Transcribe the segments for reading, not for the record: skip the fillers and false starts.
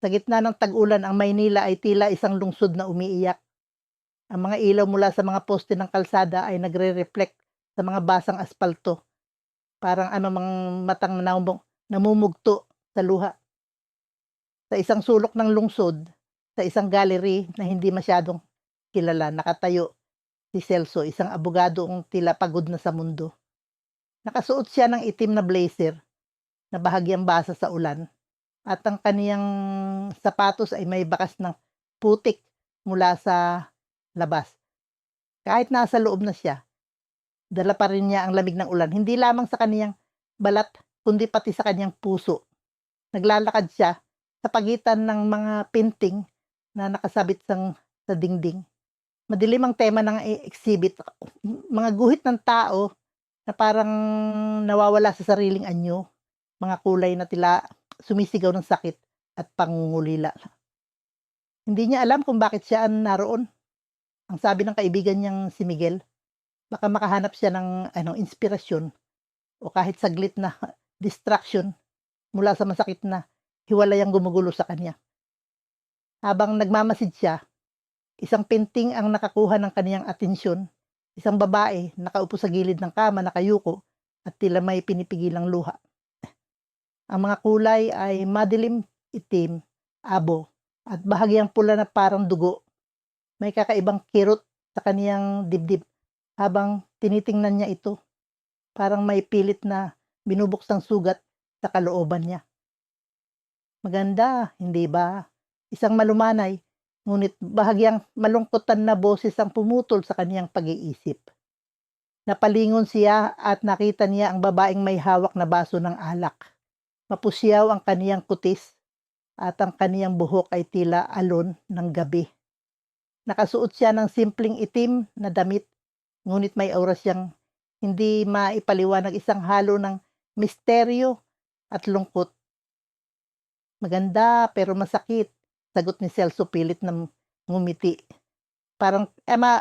Sa gitna ng tag-ulan, ang Maynila ay tila isang lungsod na umiiyak. Ang mga ilaw mula sa mga poste ng kalsada ay nagre-reflect sa mga basang aspalto, parang anumang matang namumugto sa luha. Sa isang sulok ng lungsod, sa isang gallery na hindi masyadong kilala, nakatayo si Celso, isang abogadong tila pagod na sa mundo. Nakasuot siya ng itim na blazer na bahagyang basa sa ulan at ang kaniyang sapatos ay may bakas ng putik mula sa labas. Kahit nasa loob na siya, dala pa rin niya ang lamig ng ulan, hindi lamang sa kaniyang balat kundi pati sa kaniyang puso. Naglalakad siya sa pagitan ng mga painting na nakasabit sa dingding. Madilim ang tema ng exhibit, mga guhit ng tao na parang nawawala sa sariling anyo, mga kulay na tila sumisigaw ng sakit at pangungulila. Hindi niya alam kung bakit siya naroon. Ang sabi ng kaibigan niyang si Miguel, baka makahanap siya ng inspirasyon o kahit saglit na distraction mula sa masakit na hiwalayang gumugulo sa kanya. Habang nagmamasid siya, isang painting ang nakakuha ng kaniyang atensyon. Isang babae nakaupo sa gilid ng kama, nakayuko at tila may pinipigilang luha. Ang mga kulay ay madilim, itim, abo at bahagyang pula na parang dugo. May kakaibang kirot sa kaniyang dibdib habang tinitingnan niya ito. Parang may pilit na binubuksang sugat sa kalooban niya. Maganda, hindi ba? Isang malumanay, ngunit bahagyang malungkutan na boses ang pumutol sa kaniyang pag-iisip. Napalingon siya at nakita niya ang babaeng may hawak na baso ng alak. Mapusyaw ang kaniyang kutis at ang kaniyang buhok ay tila alon ng gabi. Nakasuot siya ng simpleng itim na damit, ngunit may aura siyang hindi maipaliwanag, isang halo ng misteryo at lungkot. Maganda pero masakit, sagot ni Celso pilit na ngumiti. Parang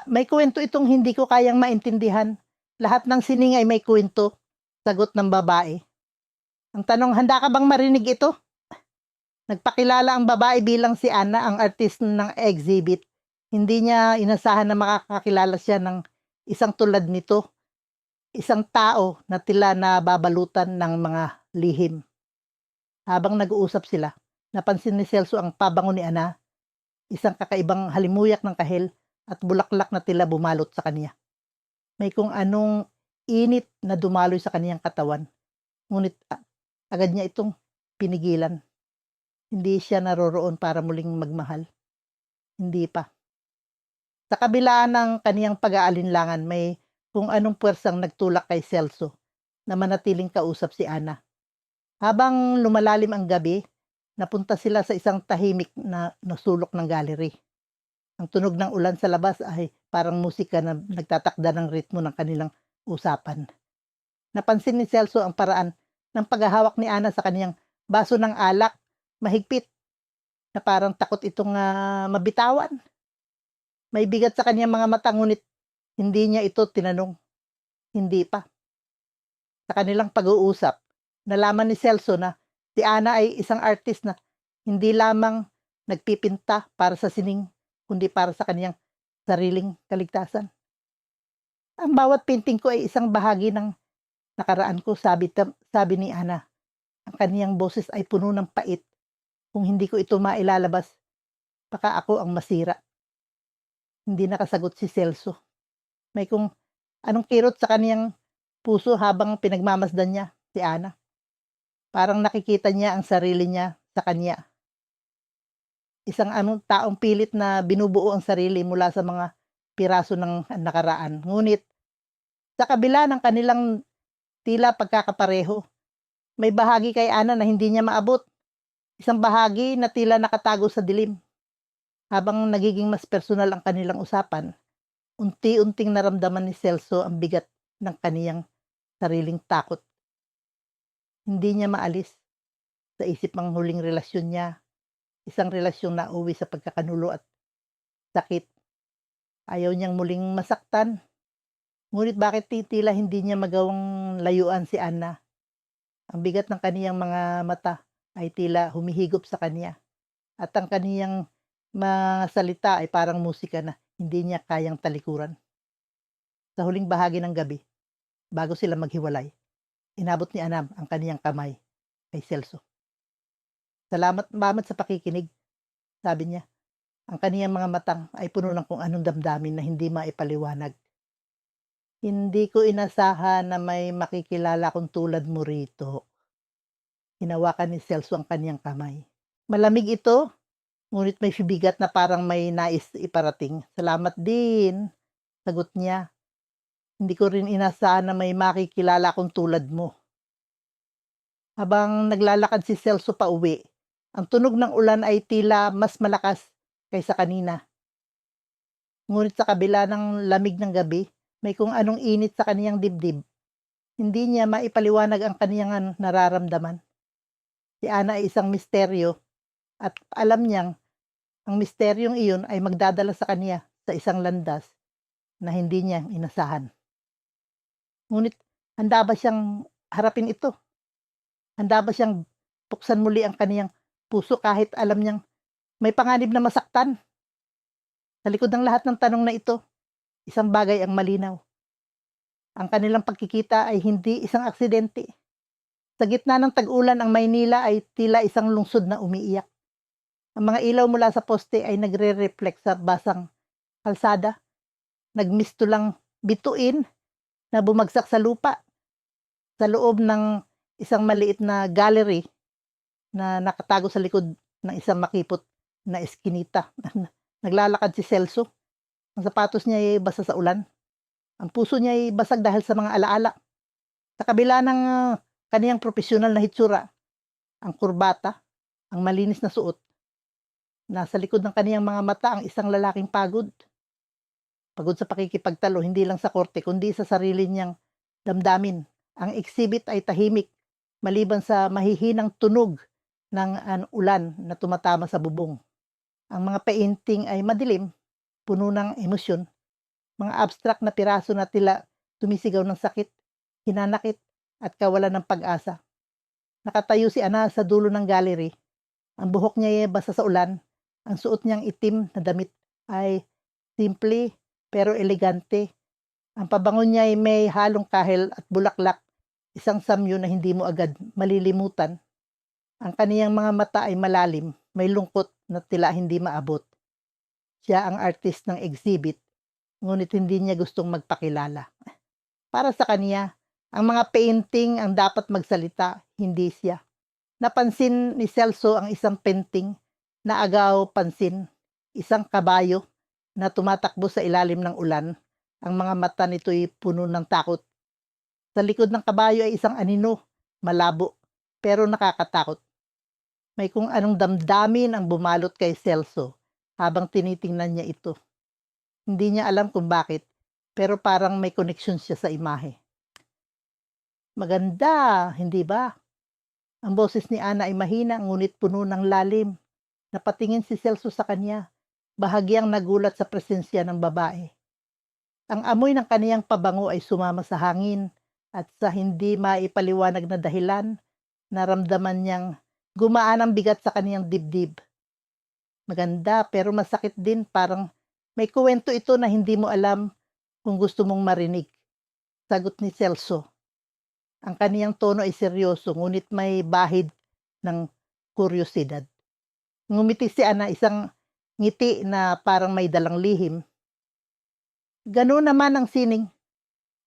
may kwento itong hindi ko kayang maintindihan. Lahat ng sining ay may kwento, sagot ng babae. Ang tanong, handa ka bang marinig ito? Nagpakilala ang babae bilang si Ana, ang artist ng exhibit. Hindi niya inasahan na makakakilala siya ng isang tulad nito, isang tao na tila nababalutan ng mga lihim. Habang nag-uusap sila, napansin ni Celso ang pabango ni Ana, isang kakaibang halimuyak ng kahel at bulaklak na tila bumalot sa kanya. May kung anong init na dumaloy sa kaniyang katawan, ngunit agad niya itong pinigilan. Hindi siya naroroon para muling magmahal. Hindi pa. Sa kabila ng kaniyang pag-aalinlangan, may kung anong puwersang nagtulak kay Celso na manatiling kausap si Ana. Habang lumalalim ang gabi, napunta sila sa isang tahimik na sulok ng gallery. Ang tunog ng ulan sa labas ay parang musika na nagtatakda ng ritmo ng kanilang usapan. Napansin ni Celso ang paraan ng paghahawak ni Ana sa kaniyang baso ng alak, mahigpit, na parang takot itong mabitawan. May bigat sa kaniyang mga mata, ngunit hindi niya ito tinanong. Hindi pa. Sa kanilang pag-uusap, nalaman ni Celso na si Ana ay isang artist na hindi lamang nagpipinta para sa sining, kundi para sa kaniyang sariling kaligtasan. Ang bawat painting ko ay isang bahagi ng nakaraan ko, sabi ni Ana. Ang kaniyang boses ay puno ng pait. Kung hindi ko ito mailalabas, baka ako ang masira. Hindi nakasagot si Celso. May kung anong kirot sa kaniyang puso habang pinagmamasdan niya si Ana. Parang nakikita niya ang sarili niya sa kanya. Isang taong pilit na binubuo ang sarili mula sa mga piraso ng nakaraan. Ngunit sa kabila ng kanilang tila pagkakapareho, may bahagi kay Ana na hindi niya maabot. Isang bahagi na tila nakatago sa dilim. Habang nagiging mas personal ang kanilang usapan, unti-unting naramdaman ni Celso ang bigat ng kaniyang sariling takot. Hindi niya maalis sa isip ang huling relasyon niya, isang relasyong nauwi sa pagkakanulo at sakit. Ayaw niyang muling masaktan. Ngunit bakit tila hindi niya magawang layuan si Ana? Ang bigat ng kaniyang mga mata ay tila humihigop sa kanya at ang kaniyang mga salita ay parang musika na hindi niya kayang talikuran. Sa huling bahagi ng gabi, bago sila maghiwalay, inabot ni Anam ang kaniyang kamay kay Celso. Salamat sa pakikinig, sabi niya. Ang kaniyang mga matang ay puno ng kung anong damdamin na hindi maipaliwanag. Hindi ko inasahan na may makikilala kong tulad mo rito. Hinawakan ni Celso ang kaniyang kamay. Malamig ito, ngunit may bigat na parang may nais iparating. Salamat din, sagot niya. Hindi ko rin inasahan na may makikilala kong tulad mo. Habang naglalakad si Celso pa uwi, ang tunog ng ulan ay tila mas malakas kaysa kanina. Ngunit sa kabila ng lamig ng gabi, may kung anong init sa kaniyang dibdib. Hindi niya maipaliwanag ang kaniyang nararamdaman. Si Ana ay isang misteryo at alam niyang ang misteryong iyon ay magdadala sa kaniya sa isang landas na hindi niya inasahan. Ngunit handa ba siyang harapin ito? Handa ba siyang buksan muli ang kaniyang puso kahit alam niyang may panganib na masaktan? Sa likod ng lahat ng tanong na ito, isang bagay ang malinaw. Ang kanilang pagkikita ay hindi isang aksidente. Sa gitna ng tag-ulan, ang Maynila ay tila isang lungsod na umiiyak. Ang mga ilaw mula sa poste ay nagre-reflect sa basang kalsada. Nagmisto lang bituin na bumagsak sa lupa sa loob ng isang maliit na gallery na nakatago sa likod ng isang makipot na eskinita. Naglalakad si Celso. Ang sapatos niya ay basa sa ulan. Ang puso niya ay basag dahil sa mga alaala. Sa kabila ng kaniyang profesional na hitsura, ang kurbata, ang malinis na suot, nasa likod ng kaniyang mga mata ang isang lalaking pagod. Pagod sa pakikipagtalo, hindi lang sa korte, kundi sa sarili niyang damdamin. Ang exhibit ay tahimik, maliban sa mahihinang tunog ng ulan na tumatama sa bubong. Ang mga painting ay madilim, puno ng emosyon. Mga abstract na piraso na tila tumisigaw ng sakit, hinanakit, at kawalan ng pag-asa. Nakatayo si Ana sa dulo ng gallery. Ang buhok niya ay basa sa ulan. Ang suot niyang itim na damit ay simple pero elegante. Ang pabango niya ay may halong kahel at bulaklak, isang samyo na hindi mo agad malilimutan. Ang kaniyang mga mata ay malalim, may lungkot na tila hindi maabot. Siya ang artist ng exhibit, ngunit hindi niya gustong magpakilala. Para sa kaniya, ang mga painting ang dapat magsalita, hindi siya. Napansin ni Celso ang isang painting na agaw pansin, isang kabayo na tumatakbo sa ilalim ng ulan. Ang mga mata nito'y puno ng takot. Sa likod ng kabayo ay isang anino, malabo, pero nakakatakot. May kung anong damdamin ang bumalot kay Celso habang tinitingnan niya ito. Hindi niya alam kung bakit, pero parang may koneksyon siya sa imahe. Maganda, hindi ba? Ang boses ni Ana ay mahina ngunit puno ng lalim. Napatingin si Celso sa kanya, bahagyang nagulat sa presensya ng babae. Ang amoy ng kaniyang pabango ay sumama sa hangin at sa hindi maipaliwanag na dahilan, naramdaman niyang gumaan ang bigat sa kaniyang dibdib. Maganda pero masakit din, parang may kuwento ito na hindi mo alam kung gusto mong marinig. Sagot ni Celso. Ang kaniyang tono ay seryoso ngunit may bahid ng kuryosidad. Ngumiti si Ana, isang ngiti na parang may dalang lihim. Gano'n naman ang sining.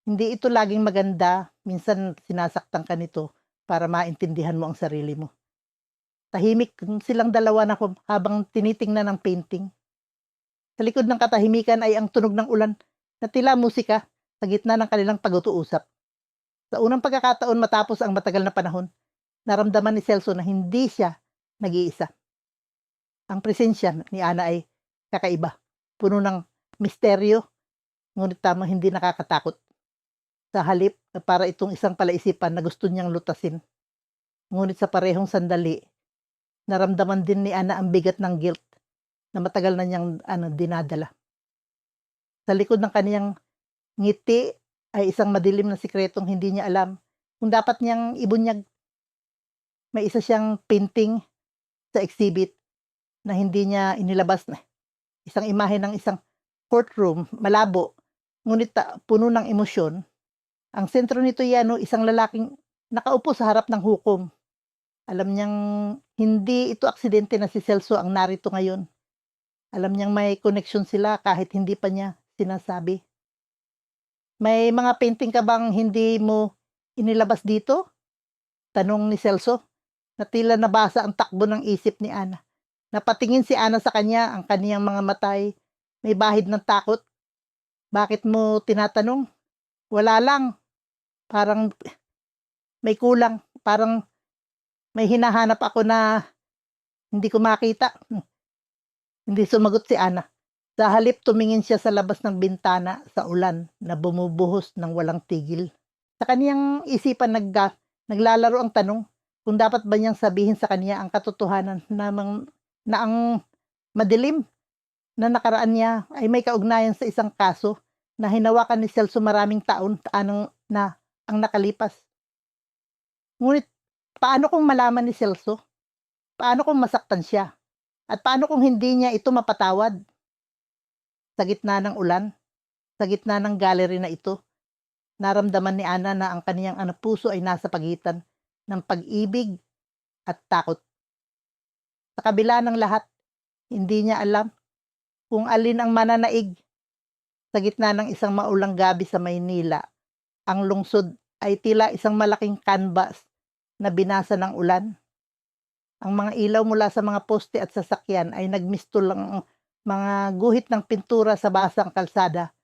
Hindi ito laging maganda, minsan sinasaktan ka nito para maintindihan mo ang sarili mo. Tahimik silang dalawa na habang tinitingnan ang painting. Sa likod ng katahimikan ay ang tunog ng ulan na tila musika sa gitna ng kanilang pag-uusap. Sa unang pagkakataon matapos ang matagal na panahon, naramdaman ni Celso na hindi siya nag-iisa. Ang presensya ni Ana ay kakaiba, puno ng misteryo, ngunit tamang hindi nakakatakot. Sa halip, para itong isang palaisipan na gusto niyang lutasin. Ngunit sa parehong sandali, naramdaman din ni Ana ang bigat ng guilt na matagal na niyang dinadala. Sa likod ng kaniyang ngiti ay isang madilim na sikretong hindi niya alam kung dapat niyang ibunyag. May isa siyang painting sa exhibit na hindi niya inilabas na isang imahe ng isang courtroom, malabo, ngunit puno ng emosyon. Ang sentro nito ay isang lalaking nakaupo sa harap ng hukom. Alam niyang hindi ito aksidente na si Celso ang narito ngayon. Alam niyang may koneksyon sila kahit hindi pa niya sinasabi. "May mga painting ka bang hindi mo inilabas dito?" tanong ni Celso, na tila nabasa ang takbo ng isip ni Ana. Napatingin si Ana sa kanya, ang kaniyang mga mata ay may bahid ng takot. "Bakit mo tinatanong?" "Wala lang, parang may kulang, parang may hinahanap ako na hindi ko makita." Hindi sumagot si Ana. Sa halip tumingin siya sa labas ng bintana sa ulan na bumubuhos ng walang tigil. Sa kaniyang isipan naglalaro ang tanong kung dapat ba niyang sabihin sa kanya ang katotohanan na ang madilim na nakaraan niya ay may kaugnayan sa isang kaso na hinawakan ni Celso maraming taon na ang nakalipas. Ngunit paano kung malaman ni Celso? Paano kung masaktan siya? At paano kung hindi niya ito mapatawad? Sa gitna ng ulan, sa gitna ng gallery na ito, naramdaman ni Ana na ang kaniyang puso ay nasa pagitan ng pag-ibig at takot. Sa kabila ng lahat, hindi niya alam kung alin ang mananaig. Sa gitna ng isang maulang gabi sa Maynila, ang lungsod ay tila isang malaking canvas na binasa ng ulan. Ang mga ilaw mula sa mga poste at sasakyan ay nagmistol ang mga guhit ng pintura sa basang kalsada,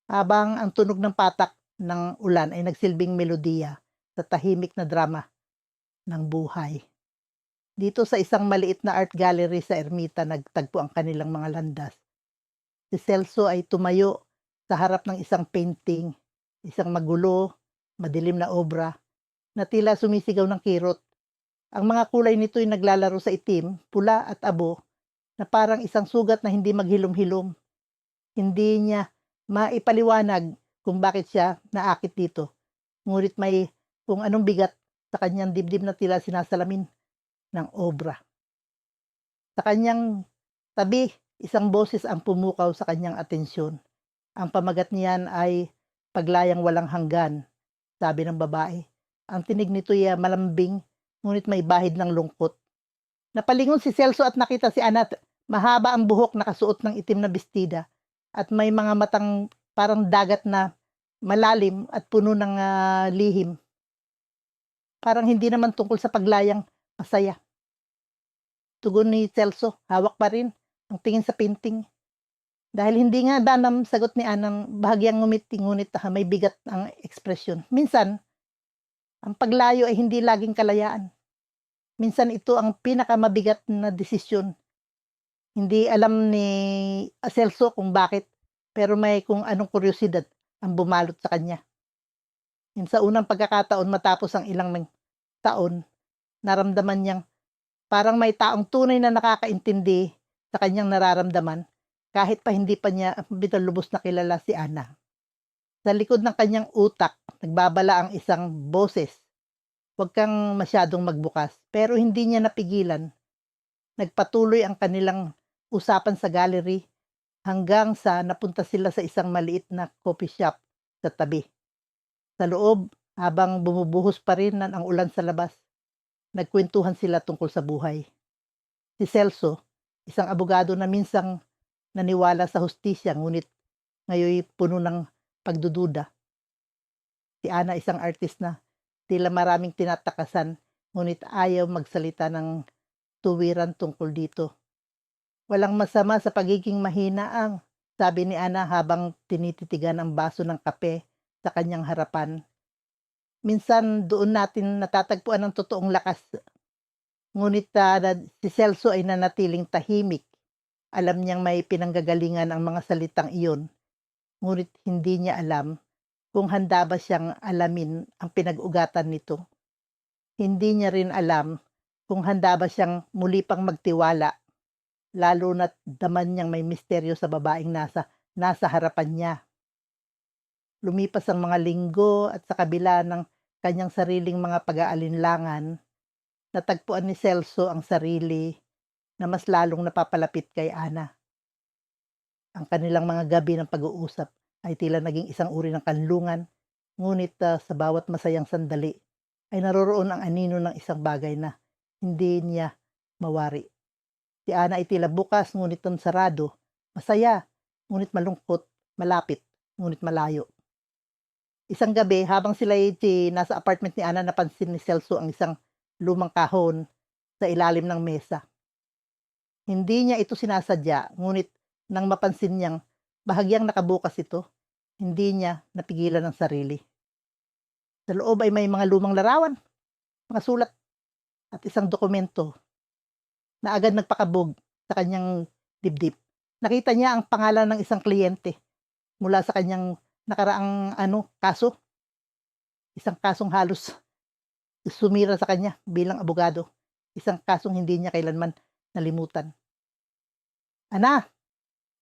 habang ang tunog ng patak ng ulan ay nagsilbing melodiya sa tahimik na drama ng buhay. Dito sa isang maliit na art gallery sa Ermita nagtagpo ang kanilang mga landas. Si Celso ay tumayo sa harap ng isang painting, isang magulo, madilim na obra na tila sumisigaw ng kirot. Ang mga kulay nito ay naglalaro sa itim, pula at abo na parang isang sugat na hindi maghilom-hilom. Hindi niya maipaliwanag kung bakit siya naakit dito. Ngunit may kung anong bigat sa kanyang dibdib na tila sinasalamin ng obra. Sa kanyang tabi, isang boses ang pumukaw sa kanyang atensyon. Ang pamagat niyan ay "Paglayang walang hanggan," sabi ng babae. Ang tinig nito ay malambing, ngunit may bahid ng lungkot. Napalingon si Celso at nakita si Ana. Mahaba ang buhok, nakasuot ng itim na bestida, at may mga matang parang dagat na malalim at puno ng lihim. Parang hindi naman tungkol sa paglayang masaya. Tugon ni Celso, hawak pa rin ang tingin sa painting. Dahil hindi nga danam, sagot ni Anang bahagyang ngumiti, ngunit may bigat ang ekspresyon. Minsan, ang paglayo ay hindi laging kalayaan. Minsan ito ang pinakamabigat na desisyon. Hindi alam ni Celso kung bakit, pero may kung anong kuryosidad ang bumalot sa kanya. Sa unang pagkakataon matapos ang ilang taon, naramdaman niyang parang may taong tunay na nakakaintindi sa kanyang nararamdaman, kahit pa hindi pa niya lubos na kilala si Ana. Sa likod ng kanyang utak, nagbabala ang isang boses. "Huwag kang masyadong magbukas." Pero hindi niya napigilan. Nagpatuloy ang kanilang usapan sa gallery hanggang sa napunta sila sa isang maliit na coffee shop sa tabi. Sa loob, habang bumubuhos pa rin ang ulan sa labas, nagkwentuhan sila tungkol sa buhay. Si Celso, isang abogado na minsang naniwala sa hustisya ngunit ngayon puno ng pagdududa. Si Ana, isang artist na tila maraming tinatakasan ngunit ayaw magsalita ng tuwiran tungkol dito. "Walang masama sa pagiging mahinaang," sabi ni Ana habang tinititigan ang baso ng kape sa kanyang harapan. "Minsan doon natin natatagpuan ang totoong lakas." Ngunit si Celso ay nanatiling tahimik. Alam niyang may pinanggagalingan ang mga salitang iyon, ngunit hindi niya alam kung handa ba siyang alamin ang pinag-ugatan nito. Hindi niya rin alam kung handa ba siyang muli pang magtiwala, lalo na't daman niyang may misteryo sa babaeng nasa harapan niya. Lumipas ang mga linggo at sa kabila ng kanyang sariling mga pag-aalinlangan, natagpuan ni Celso ang sarili na mas lalong napapalapit kay Ana. Ang kanilang mga gabi ng pag-uusap ay tila naging isang uri ng kanlungan, ngunit sa bawat masayang sandali ay naroroon ang anino ng isang bagay na hindi niya mawari. Si Ana ay tila bukas ngunit sarado, masaya ngunit malungkot, malapit ngunit malayo. Isang gabi habang sila ay nasa apartment ni Ana, napansin ni Celso ang isang lumang kahon sa ilalim ng mesa. Hindi niya ito sinasadya, ngunit nang mapansin niyang bahagyang nakabukas ito, hindi niya napigilan ang sarili. Sa loob ay may mga lumang larawan, mga sulat at isang dokumento na agad nagpakabog sa kanyang dibdib. Nakita niya ang pangalan ng isang kliyente mula sa kanyang nakaraang kaso. Isang kasong halos sumira sa kanya bilang abogado. Isang kasong hindi niya kailanman nalimutan. Ana,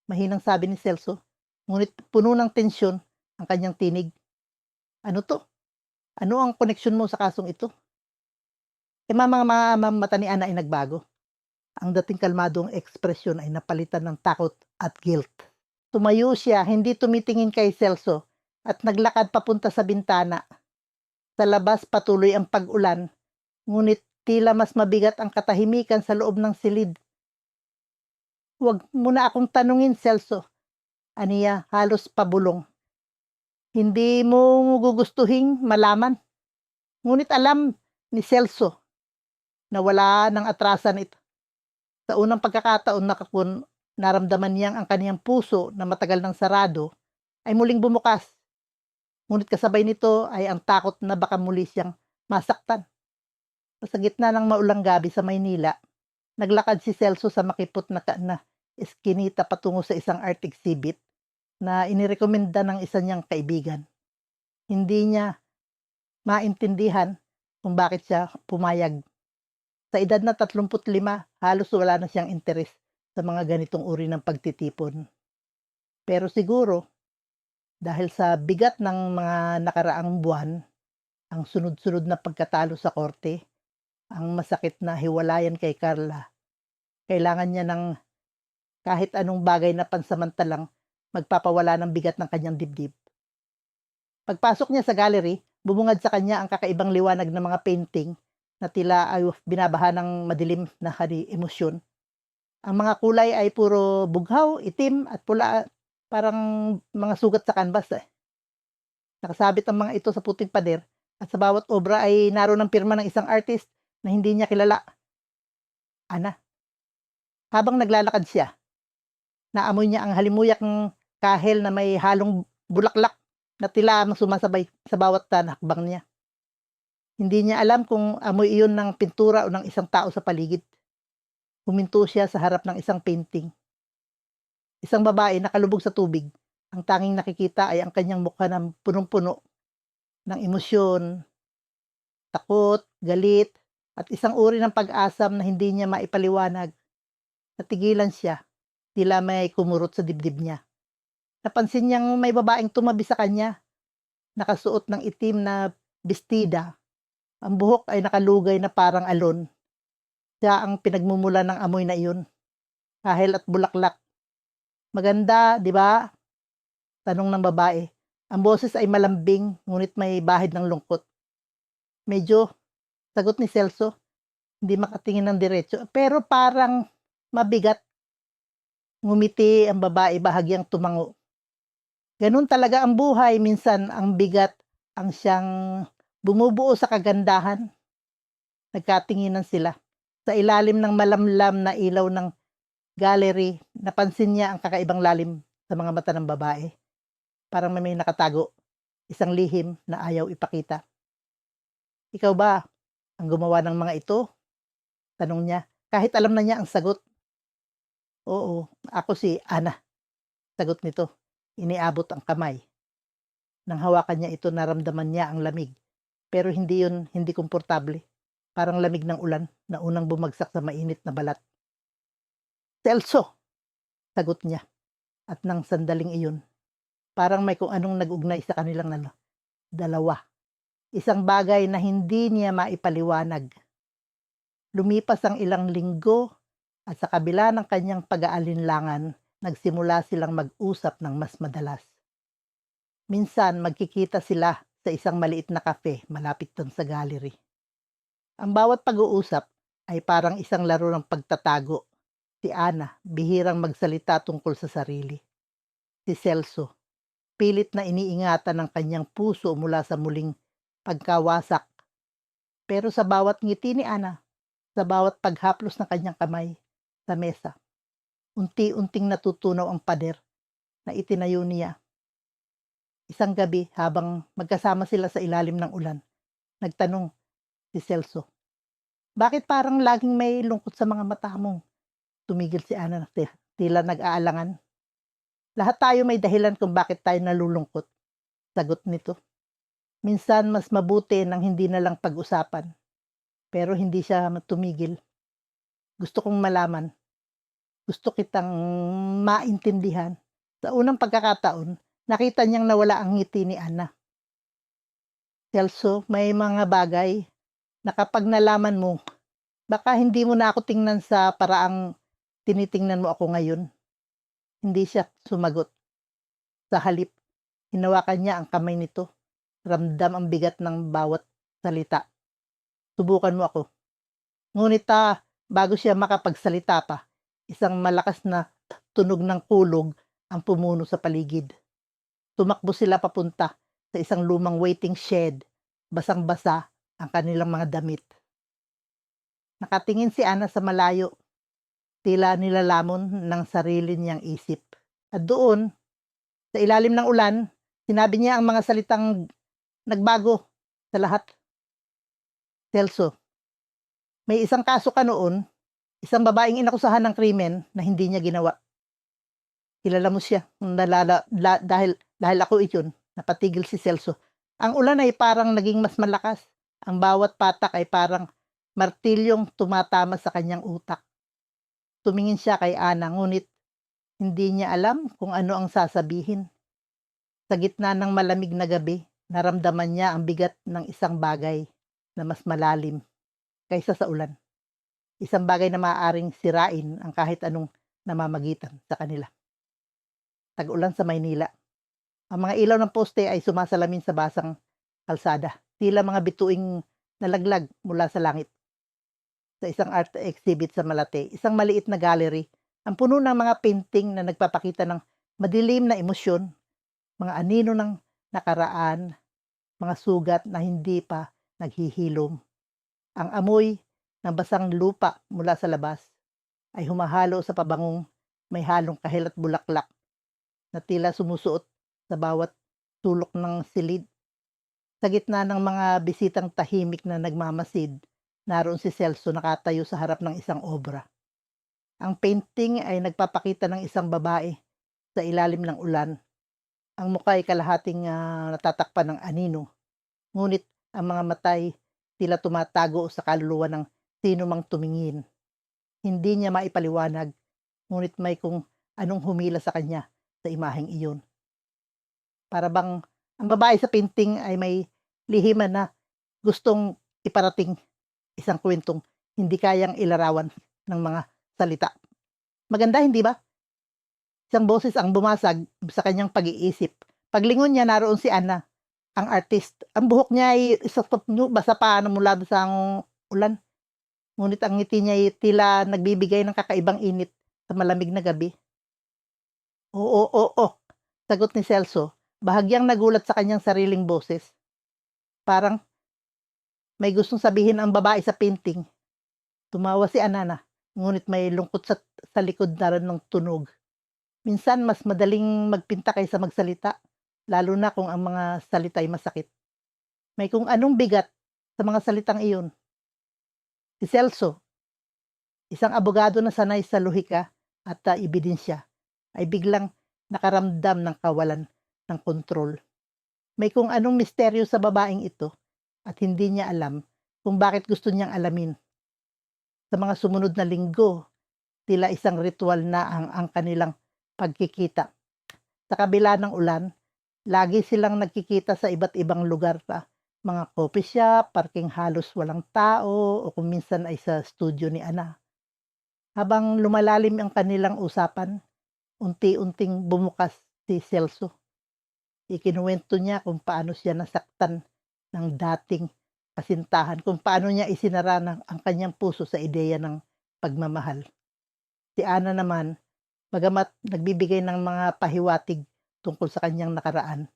mahinang sabi ni Celso, ngunit puno ng tensyon ang kanyang tinig. Ano to? Ano ang koneksyon mo sa kasong ito? Mga mata ni Ana ay nagbago. Ang dating kalmadong ekspresyon ay napalitan ng takot at guilt. Tumayo siya, hindi tumitingin kay Celso, at naglakad papunta sa bintana. Sa labas patuloy ang pag-ulan, ngunit tila mas mabigat ang katahimikan sa loob ng silid. Huwag mo na akong tanungin, Celso, aniya halos pabulong. Hindi mo gugustuhing malaman. Ngunit alam ni Celso na wala ng atrasan ito. Sa unang pagkakataon na naramdaman niyang ang kaniyang puso na matagal ng sarado ay muling bumukas. Ngunit kasabay nito ay ang takot na baka muli siyang masaktan. Sa gitna ng maulang gabi sa Maynila, naglakad si Celso sa makipot na eskinita patungo sa isang art exhibit na inirekomenda ng isa niyang kaibigan. Hindi niya maintindihan kung bakit siya pumayag. Sa edad na 35, halos wala na siyang interes sa mga ganitong uri ng pagtitipon. Pero siguro, dahil sa bigat ng mga nakaraang buwan, ang sunod-sunod na pagkatalo sa korte, ang masakit na hiwalayan kay Carla, kailangan niya ng kahit anong bagay na pansamantalang magpapawala ng bigat ng kanyang dibdib. Pagpasok niya sa gallery, bumungad sa kanya ang kakaibang liwanag ng mga painting na tila ay binabaha ng madilim na emosyon. Ang mga kulay ay puro bughaw, itim at pula, parang mga sugat sa canvas. Nakasabit ang mga ito sa puting pader at sa bawat obra ay naroon ang pirma ng isang artist na hindi niya kilala. Ana. Habang naglalakad siya, naamoy niya ang halimuyak ng kahel na may halong bulaklak na tila sumasabay sa bawat hakbang niya. Hindi niya alam kung amoy iyon ng pintura o ng isang tao sa paligid. Huminto siya sa harap ng isang painting. Isang babae nakalubog sa tubig. Ang tanging nakikita ay ang kanyang mukha na punong-puno ng emosyon, takot, galit, at isang uri ng pag-asam na hindi niya maipaliwanag. Natigilan siya, tila may kumurot sa dibdib niya. Napansin niyang may babaeng tumabi sa kanya, nakasuot ng itim na bestida. Ang buhok ay nakalugay na parang alon. Siya ang pinagmumula ng amoy na iyon. Kahel at bulaklak. Maganda, di ba? Tanong ng babae. Ang boses ay malambing, ngunit may bahid ng lungkot. Medyo, sagot ni Celso, hindi makatingin ng diretso, pero parang mabigat. Ngumiti ang babae, bahagyang tumango. Ganun talaga ang buhay, minsan ang bigat ang siyang bumubuo sa kagandahan. Nagkatinginan sila. Sa ilalim ng malamlam na ilaw ng gallery, napansin niya ang kakaibang lalim sa mga mata ng babae. Parang may nakatago, isang lihim na ayaw ipakita. Ikaw ba ang gumawa ng mga ito? Tanong niya, kahit alam na niya ang sagot. Oo, ako si Ana. Sagot nito, iniabot ang kamay. Nang hawakan niya ito, naramdaman niya ang lamig. Pero hindi komportable. Parang lamig ng ulan na unang bumagsak sa mainit na balat. Celso, sagot niya. At nang sandaling iyon, parang may kung anong nag-ugnay sa kanilang dalawa. Isang bagay na hindi niya maipaliwanag. Lumipas ang ilang linggo At sa kabila ng kanyang pag-aalinlangan, nagsimula silang mag-usap ng mas madalas. Minsan magkikita sila sa isang maliit na kafe malapit dun sa gallery. Ang bawat pag-uusap ay parang isang laro ng pagtatago. Si Ana, bihirang magsalita tungkol sa sarili. Si Celso, pilit na iniingatan ng kanyang puso mula sa muling pagkawasak. Pero sa bawat ngiti ni Ana, sa bawat paghaplos ng kanyang kamay sa mesa, unti-unting natutunaw ang pader na itinayo niya. Isang gabi habang magkasama sila sa ilalim ng ulan, nagtanong si Celso, "Bakit parang laging may lungkot sa mga mata mo?" Tumigil si Ana na tila nag-aalangan. "Lahat tayo may dahilan kung bakit tayo nalulungkot," sagot nito. Minsan mas mabuti nang hindi na lang pag-usapan. Pero hindi siya tumigil. "Gusto kong malaman. Gusto kitang maintindihan." Sa unang pagkakataon, nakita niyang nawala ang ngiti ni Ana. "Celso, may mga bagay na kapag nalaman mo, baka hindi mo na ako tingnan sa paraang tinitingnan mo ako ngayon." Hindi siya sumagot. Sa halip, hinawakan niya ang kamay nito. Ramdam ang bigat ng bawat salita. "Subukan mo ako." Ngunit bago siya makapagsalita pa, isang malakas na tunog ng kulog ang pumuno sa paligid. Tumakbo sila papunta sa isang lumang waiting shed. Basang-basa ang kanilang mga damit. Nakatingin si Ana sa malayo, tila nilalamon ng sarili niyang isip. At doon, sa ilalim ng ulan, sinabi niya ang mga salitang nagbago sa lahat. "Celso, may isang kaso ka noon, isang babaeng inakusahan ng krimen na hindi niya ginawa. Kilala mo siya dahil ako iyon." Napatigil si Celso. Ang ulan ay parang naging mas malakas. Ang bawat patak ay parang martilyong tumatama sa kanyang utak. Tumingin siya kay Ana, ngunit hindi niya alam kung ano ang sasabihin. Sa gitna ng malamig na gabi, naramdaman niya ang bigat ng isang bagay na mas malalim kaysa sa ulan. Isang bagay na maaaring sirain ang kahit anong namamagitan sa kanila. Tag-ulan sa Maynila. Ang mga ilaw ng poste ay sumasalamin sa basang kalsada, tila mga bituing nalaglag mula sa langit. Sa isang art exhibit sa Malate, isang maliit na gallery, ang puno ng mga painting na nagpapakita ng madilim na emosyon, mga anino ng nakaraan, mga sugat na hindi pa naghihilom. Ang amoy ng basang lupa mula sa labas ay humahalo sa pabangong may halong kahil at bulaklak na tila sumusuot sa bawat sulok ng silid. Sa gitna ng mga bisitang tahimik na nagmamasid, naroon si Celso nakatayo sa harap ng isang obra. Ang painting ay nagpapakita ng isang babae sa ilalim ng ulan. Ang mukha ay kalahating natatakpan ng anino, ngunit ang mga mata ay tila tumatago sa kaluluwa ng sino mang tumingin. Hindi niya maipaliwanag, ngunit may kung anong humila sa kanya sa imaheng iyon. Para bang ang babae sa painting ay may lihiman na gustong iparating, isang kwentong hindi kayang ilarawan ng mga salita. Maganda, hindi ba? Isang boses ang bumasag sa kanyang pag-iisip. Paglingon niya, naroon si Ana, ang artist. Ang buhok niya ay basa pa mula sa ulan. Ngunit ang ngiti niya ay tila nagbibigay ng kakaibang init sa malamig na gabi. "Oo, oo," sagot ni Celso, bahagyang nagulat sa kanyang sariling boses. Parang may gustong sabihin ang babae sa painting. Tumawa si Ana, ngunit may lungkot sa likod na rin ng tunog. Minsan mas madaling magpinta kaysa magsalita, lalo na kung ang mga salita ay masakit. May kung anong bigat sa mga salitang iyon. Si Celso, isang abogado na sanay sa lohika at ebidensya, ay biglang nakaramdam ng kawalan ng kontrol. May kung anong misteryo sa babaeng ito at hindi niya alam kung bakit gusto niyang alamin. Sa mga sumunod na linggo, tila isang ritual na ang kanilang pagkikita. Sa kabila ng ulan, lagi silang nagkikita sa iba't ibang lugar pa. Mga coffee shop, parking halos walang tao, o kung minsan ay sa studio ni Ana. Habang lumalalim ang kanilang usapan, unti-unting bumukas si Celso. Ikinuwento niya kung paano siya nasaktan ng dating kasintahan, kung paano niya isinara ang kanyang puso sa ideya ng pagmamahal. Si Ana naman, bagamat nagbibigay ng mga pahiwatig tungkol sa kanyang nakaraan,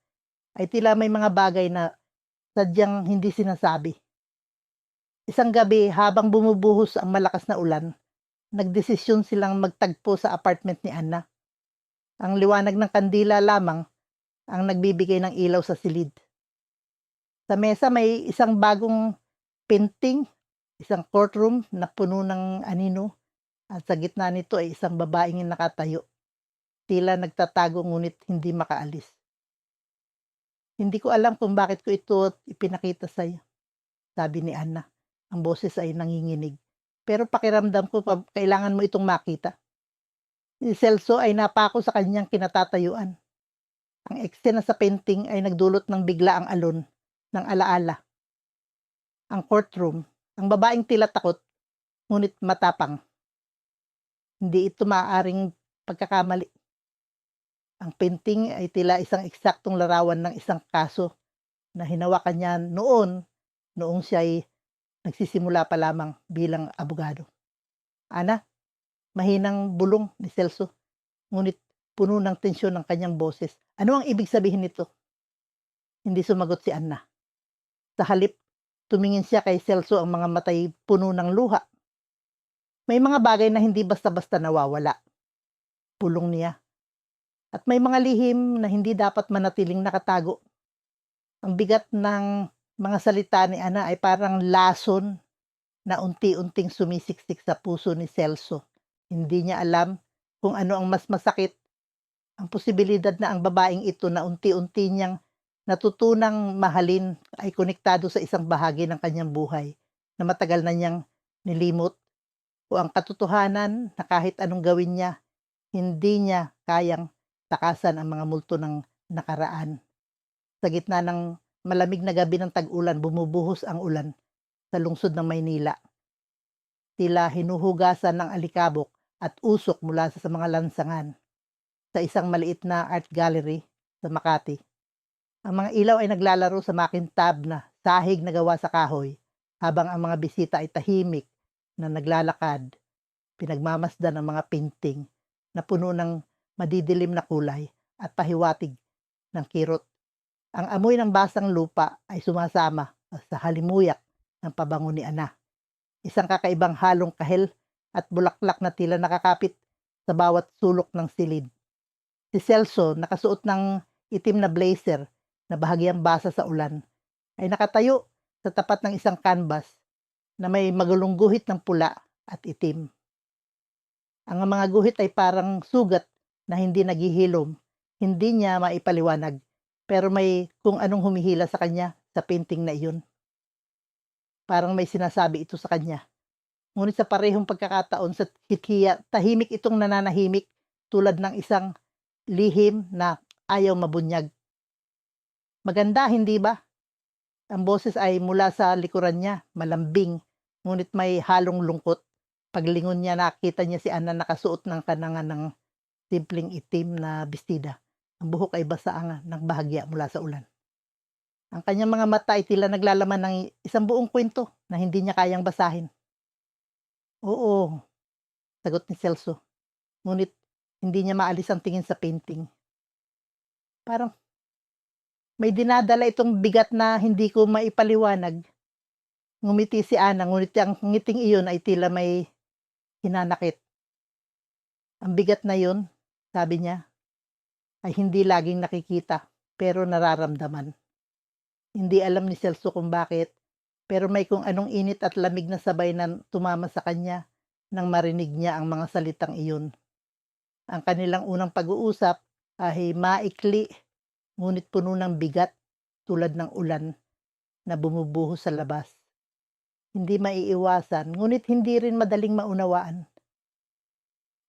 ay tila may mga bagay na sadyang hindi sinasabi. Isang gabi habang bumubuhos ang malakas na ulan, nagdesisyon silang magtagpo sa apartment ni Anna. Ang liwanag ng kandila lamang ang nagbibigay ng ilaw sa silid. Sa mesa may isang bagong painting, isang courtroom na puno ng anino, at sa gitna nito ay isang babaeng nakatayo, tila nagtatago ngunit hindi makaalis. Hindi ko alam kung bakit ko ito ipinakita sa iyo, sabi ni Anna. Ang boses ay nanginginig. Pero pakiramdam ko kailangan mo itong makita. Si Celso ay napako sa kanyang kinatatayuan. Ang eksena sa painting ay nagdulot ng biglaang alon ng alaala. Ang courtroom, ang babaeng tila takot, ngunit matapang. Hindi ito maaaring pagkakamali. Ang painting ay tila isang eksaktong larawan ng isang kaso na hinawakan niya noong siya ay nagsisimula pa lamang bilang abogado. Ana, mahinang bulong ni Celso, ngunit puno ng tensyon ng kanyang boses. Ano ang ibig sabihin nito? Hindi sumagot si Anna. Sa halip, tumingin siya kay Celso, ang mga matay puno ng luha. May mga bagay na hindi basta-basta nawawala, pulong niya. At may mga lihim na hindi dapat manatiling nakatago. Ang bigat ng mga salita ni Ana ay parang lason na unti-unting sumisiksik sa puso ni Celso. Hindi niya alam kung ano ang mas masakit. Ang posibilidad na ang babaeng ito na unti-unti niyang natutunang mahalin ay konektado sa isang bahagi ng kanyang buhay na matagal na niyang nilimot, o ang katotohanan na kahit anong gawin niya, hindi niya kayang takasan ang mga multo ng nakaraan. Sa gitna ng malamig na gabi ng tag-ulan, bumubuhos ang ulan sa lungsod ng Maynila. Tila hinuhugasan ng alikabok at usok mula sa mga lansangan sa isang maliit na art gallery sa Makati. Ang mga ilaw ay naglalaro sa makintab na sahig na gawa sa kahoy, habang ang mga bisita ay tahimik na naglalakad, pinagmamasdan ang mga painting na puno ng madidilim na kulay at pahiwatig ng kirot. Ang amoy ng basang lupa ay sumasama sa halimuyak ng pabango ni Ana. Isang kakaibang halong kahel at bulaklak na tila nakakapit sa bawat sulok ng silid. Si Celso, nakasuot ng itim na blazer na bahagyang basa sa ulan, ay nakatayo sa tapat ng isang canvas na may magulong guhit ng pula at itim. Ang mga guhit ay parang sugat na hindi naghihilom. Hindi niya maipaliwanag, pero may kung anong humihila sa kanya sa painting na iyon. Parang may sinasabi ito sa kanya. Ngunit sa parehong pagkakataon sa hikiya, tahimik itong nananahimik, tulad ng isang lihim na ayaw mabunyag. Maganda, hindi ba? Ang boses ay mula sa likuran niya, malambing, ngunit may halong lungkot. Paglingon niya, nakita niya si Ana nakasuot ng kanangan ng simpleng itim na bestida. Ang buhok ay basaang ng bahagya mula sa ulan. Ang kanyang mga mata ay tila naglalaman ng isang buong kwento na hindi niya kayang basahin. Oo, sagot ni Celso. Ngunit hindi niya maalis ang tingin sa painting. Parang may dinadala itong bigat na hindi ko maipaliwanag. Ngumiti si Ana, ngunit ang ngiting iyon ay tila may hinanakit. Ang bigat na yun, sabi niya, ay hindi laging nakikita, pero nararamdaman. Hindi alam ni Celso kung bakit, pero may kung anong init at lamig na sabay na tumama sa kanya nang marinig niya ang mga salitang iyon. Ang kanilang unang pag-uusap ay maikli, ngunit puno ng bigat, tulad ng ulan na bumubuhos sa labas. Hindi maiiwasan, ngunit hindi rin madaling maunawaan.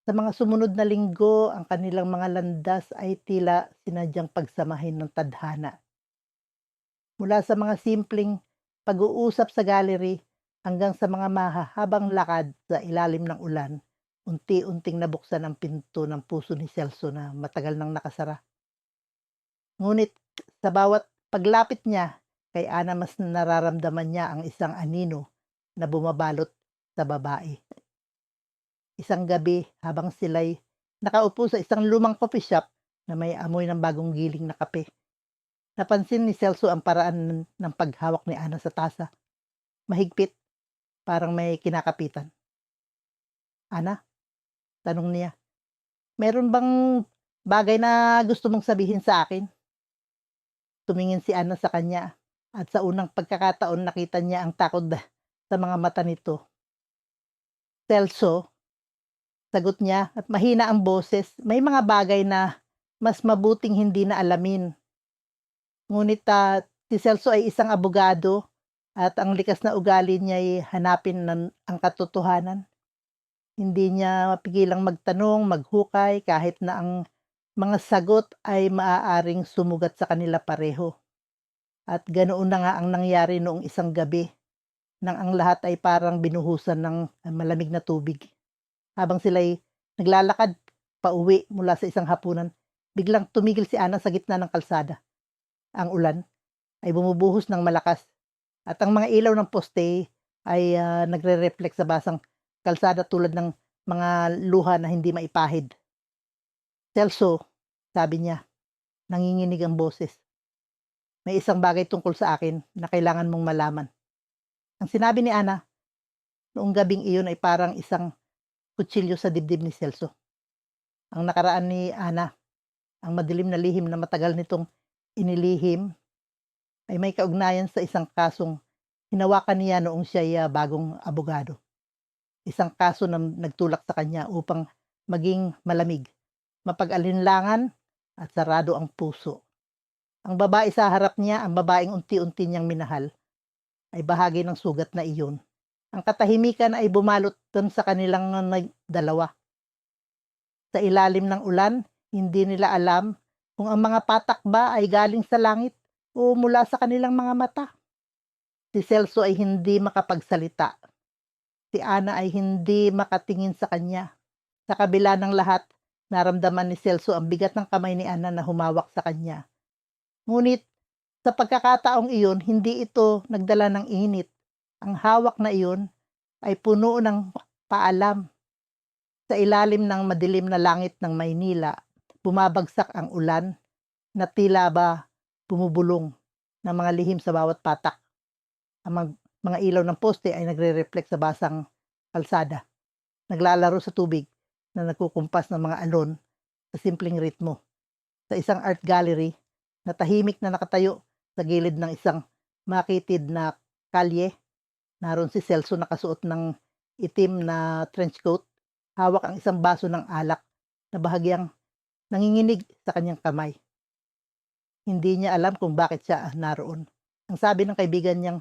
Sa mga sumunod na linggo, ang kanilang mga landas ay tila sinadyang pagsamahin ng tadhana. Mula sa mga simpleng pag-uusap sa gallery hanggang sa mga mahahabang lakad sa ilalim ng ulan unti-unting nabuksan ang pinto ng puso ni Celso na matagal nang nakasara. Ngunit sa bawat paglapit niya kay Ana, mas nararamdaman niya ang isang anino na bumabalot sa babae. Isang gabi habang sila'y nakaupo sa isang lumang coffee shop na may amoy ng bagong giling na kape, napansin ni Celso ang paraan ng paghawak ni Ana sa tasa. Mahigpit, parang may kinakapitan. "Ana," tanong niya, "meron bang bagay na gusto mong sabihin sa akin?" Tumingin si Ana sa kanya at sa unang pagkakataon nakita niya ang takot sa mga mata nito. "Celso," sagot niya at mahina ang boses, "may mga bagay na mas mabuting hindi na alamin." Ngunit si Celso ay isang abogado at ang likas na ugali niya ay hanapin ang katotohanan. Hindi niya mapigilang magtanong, maghukay kahit na ang mga sagot ay maaaring sumugat sa kanila pareho. At ganoon na nga ang nangyari noong isang gabi nang ang lahat ay parang binuhusan ng malamig na tubig. Habang sila'y naglalakad pauwi mula sa isang hapunan, biglang tumigil si Ana sa gitna ng kalsada. Ang ulan ay bumubuhos ng malakas at ang mga ilaw ng poste ay nagre-reflect sa basang kalsada tulad ng mga luha na hindi maipahid. "Celso," sabi niya, nanginginig ang boses, "may isang bagay tungkol sa akin na kailangan mong malaman." Ang sinabi ni Ana noong gabing iyon ay parang isang kutsilyo sa dibdib ni Celso. Ang nakaraan ni Ana, ang madilim na lihim na matagal nitong inilihim, ay may kaugnayan sa isang kasong hinawakan niya noong siya'y bagong abogado. Isang kaso na nagtulak sa kanya upang maging malamig, mapag-alinlangan at sarado ang puso. Ang babae sa harap niya, ang babaeng unti-unti niyang minahal, ay bahagi ng sugat na iyon. Ang katahimikan ay bumalot dun sa kanilang dalawa. Sa ilalim ng ulan, hindi nila alam kung ang mga patak ba ay galing sa langit o mula sa kanilang mga mata. Si Celso ay hindi makapagsalita. Si Ana ay hindi makatingin sa kanya. Sa kabila ng lahat, naramdaman ni Celso ang bigat ng kamay ni Ana na humawak sa kanya. Ngunit sa pagkakataong iyon, hindi ito nagdala ng init. Ang hawak na iyon ay puno ng paalam. Sa ilalim ng madilim na langit ng Maynila, bumabagsak ang ulan na tila ba bumubulong ng mga lihim sa bawat patak. Ang mga ilaw ng poste ay nagre-reflect sa basang kalsada, naglalaro sa tubig na nagkukumpas ng mga alon sa simpleng ritmo. Sa isang art gallery na tahimik na nakatayo sa gilid ng isang makitid na kalye, naroon si Celso nakasuot ng itim na trench coat, hawak ang isang baso ng alak na bahagyang nanginginig sa kanyang kamay. Hindi niya alam kung bakit siya naroon. Ang sabi ng kaibigan niyang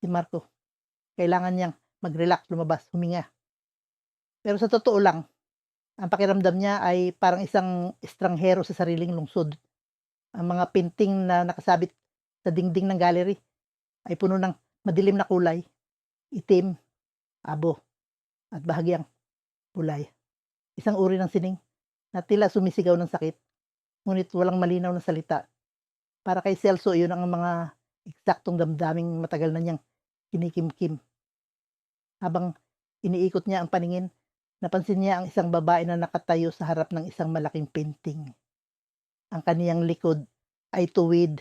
si Marco, kailangan niyang mag-relax, lumabas, huminga. Pero sa totoo lang, ang pakiramdam niya ay parang isang estranghero sa sariling lungsod. Ang mga painting na nakasabit sa dingding ng gallery ay puno ng madilim na kulay, itim, abo, at bahagyang kulay. Isang uri ng sining na tila sumisigaw ng sakit, ngunit walang malinaw na salita. Para kay Celso, iyon ang mga eksaktong damdaming matagal na niyang kinikimkim. Habang iniikot niya ang paningin, napansin niya ang isang babae na nakatayo sa harap ng isang malaking painting. Ang kaniyang likod ay tuwid,